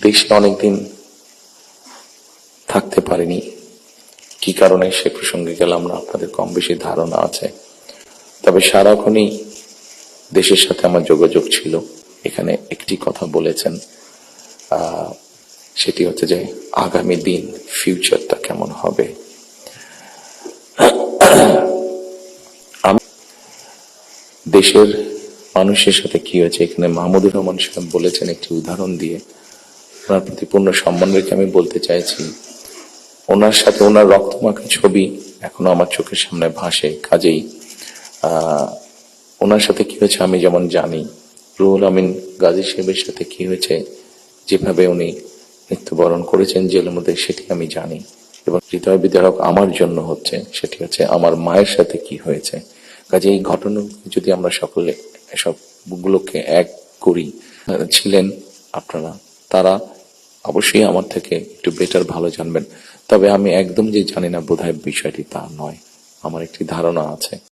দেশে অনেকদিন থাকতে পারিনি, কি কারণে সে প্রসঙ্গে গেলাম না আপনাদের কম বেশি ধারণা আছে। তবে সারাক্ষণই দেশের সাথে আমার যোগাযোগ ছিল। এখানে একটি কথা বলেছেন, সেটি হচ্ছে যে আগামী দিন ফিউচারটা কেমন হবে। দেশের মানুষের সাথে কি হয়েছে, এখানে মাহমুদুর রহমান সাহেব বলেছেন একটি উদাহরণ দিয়ে। ওনার প্রতি পূর্ণ সম্মান রেখে আমি বলতে চাইছি, ওনার সাথে ওনার রক্তমাখা ছবি এখনো আমার চোখের সামনে ভাসে। কাজেই ওনার সাথে কি হয়েছে আমি যেমন জানি, রুহুল আমিন গাজী সাহেবের সাথে কি হয়েছে, যেভাবে উনি মৃত্যুবরণ করেছেন জেলের মধ্যে, সেটি আমি জানি। এবং হৃদয় বিদারক আমার জন্য হচ্ছে, সেটি হচ্ছে আমার মায়ের সাথে কি হয়েছে। কাজে এই ঘটনা যদি আমরা সকলে এসবগুলোকে এক করি, ছিলেন আপনারা, তারা অবশ্যই আমার থেকে একটু বেটার ভালো জানবেন। তবে আমি একদম যে জানি না বোধহয় বিষয়টি তা নয়, আমার একটি ধারণা আছে।